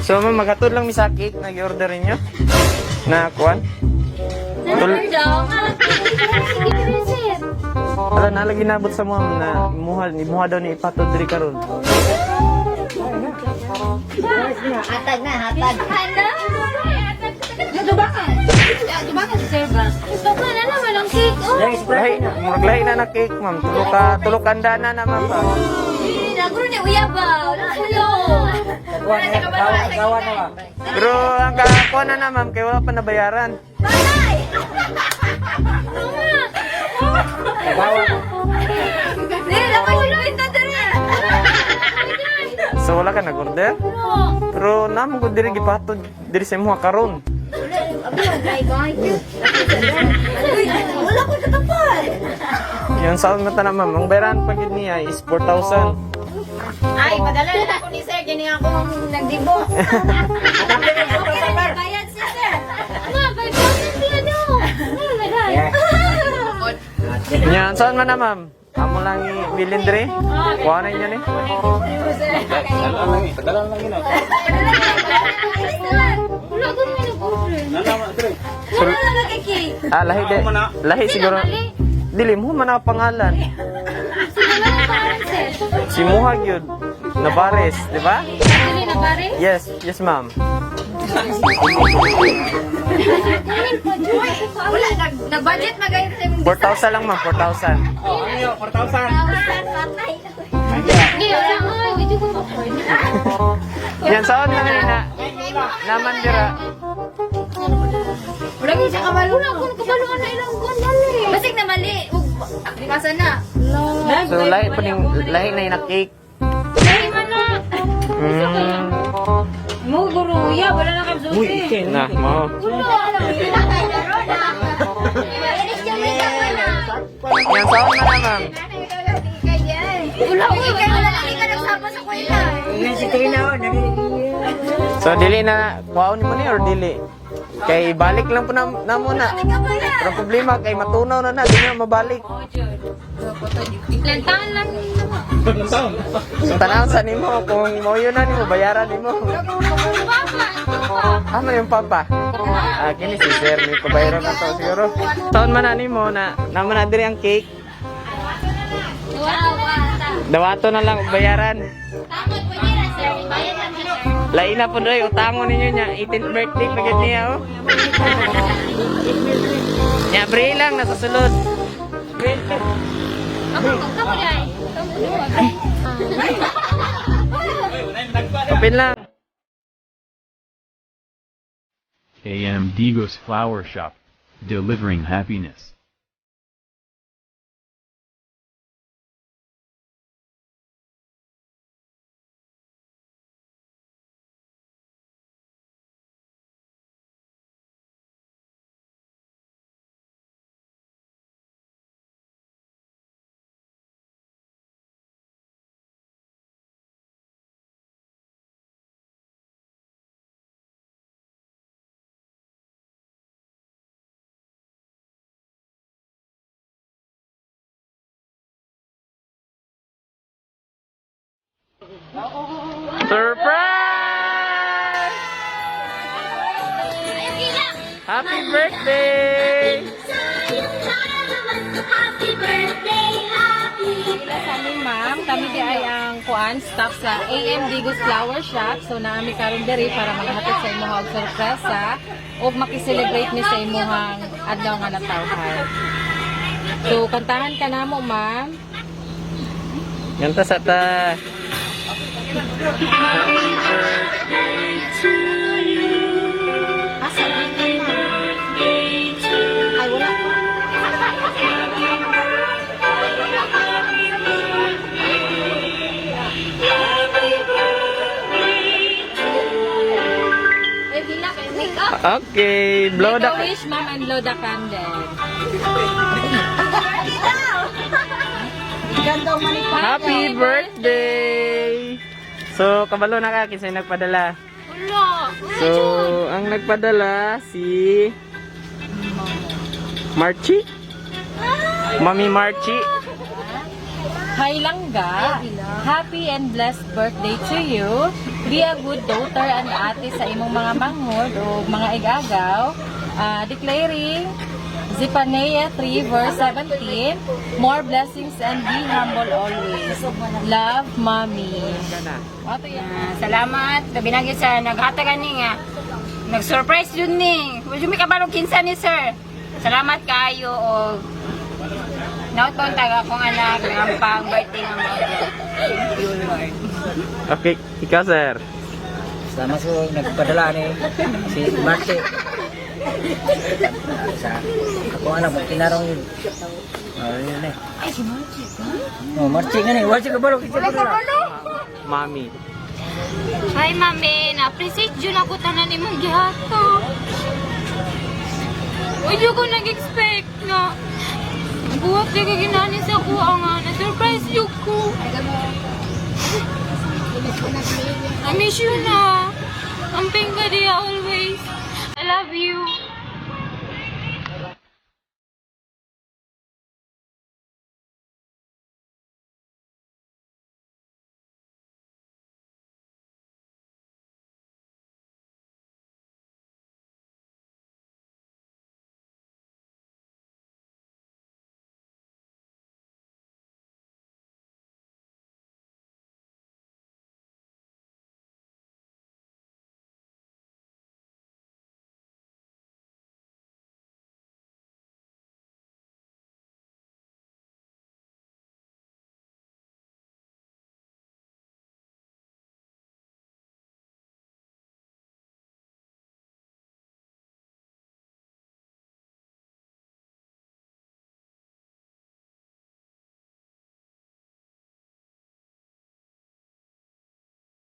So, ma'am, maghatod lang mi sa cake na i-orderin nyo. Na, kuwan. Wala na lagi nabot sa ma'am na imuha daw ni ipatod diri karon. Hatag na, hatag. Dubakan si Sir Bas. Baka na naman ang cake. Lahi na cake, ma'am. Tulok anda na ma'am. Naguro ni Uya ba? Hello. Pero ang kakakuha na ma'am, kaya wala pa nabayaran. Patay! Dapat suluin na dali. So wala ka nag-order? Pero naman ko diri gipatod diri sa imuha karon. Wala ko katapal. Yung sound mata na ma'am, ang bayaran pa gid niya is 4,000. Ay, padala na ako ni Sir. Gini akong nagdibo. Bayad si Sir. Ma, 5,000 siya daw. Yan, saan man na ma'am? Amo lang i-bilin diri? Kuha na inyo ni? Wala ko may nag-order. So, Wala lang kay cake. lahi de. Lahi siguro. Dili mo man ang pangalan. Sino lang ang pangalan, Sir? Si Muhag yun. Nabares, di ba? Dili na pare? Yes, ma'am. Wala, nag-budget magayon sa imong 4,000 lang ma'am, 4,000. patay. Hindi, wala nga. Video ko ba? Yan, saan na na? Naman dira. Wala ko siya kabalo. Wala ko nakabaluan na ilang buwan dali. Basig na mali. Basa na. So, lahi na yung cake. Dali man na. Mo guru ya, wala na kang susi. Na, mo. Yan, saan na ma'am? Wala ko, wala lagi ka nagsama sa kwenta. So, dili na, kuhaon mo ni or dili? Kay balik lang po na muna. Pero problema, kay matunaw na, di na mabalik. Lantahan lang. So, tanaw sa nimo, kung mo yun na nimo, bayaran nimo. Ano yung papa? Kini si Sir, may pabayaran na to siguro. Taon man na nimo na naman na diri ang cake. Dawato na lang bayaran. Tamad po niya, Sir. Bayad lang siya, Sir. Lain na po doy, utangon ninyo niya. 18th birthday pagod niya, oh. Nya, bri lang, nasa sulod. Kamu dai. Kapin lang. AM Digos Flower Shop, delivering happiness. Surprise! Happy birthday! Sa amin, ma'am, kami di ay ang kuan staff sa AM Digos Flower Shop. So naami karon diri para maghatod sa imong sorpresa o makiselebrate ni sa imong adlaw nga natawhan. So kantahan ka namo, ma'am. Ganta sa ta. Happy birthday to you. Asa birthday, ma'am? Ay, wala pa. Okay, blow Make a the... wish, ma'am, and blow the candle. Happy birthday! So, kabalo na ka, kinsay nagpadala. So, ang nagpadala si... Marchi? Mami Marchi? Hi Langga, happy and blessed birthday to you. be a good daughter and ate sa imong mga manghod o mga igagaw, declaring Zephaniah 3 verse 17, more blessings and be humble always. Love, Mommy. Ato yan. Salamat. Gabi na gyud sa naghatagan ni nga. Nag-surprise yun ni. Wala may kabalong kinsa ni sir. Salamat kayo o nautong taga akong anak ng pang birthday ng mga. Thank you, Lord. Okay, ikaw sir. Sama ko nagpadala ni si Marche. Sa ako anak mo tinarong yun. Yun eh. Ay, si Margie ba? Oh, Marche nga ni. Wala siya kabalo. Mami. Hi, mami. Na-appreciate yun ako tanan ni mong gihato. Hindi ko nag-expect na buhat na kaginani sa kuha nga. Na-surprise yun ko. I miss you na. Amping ka diya always. I love you.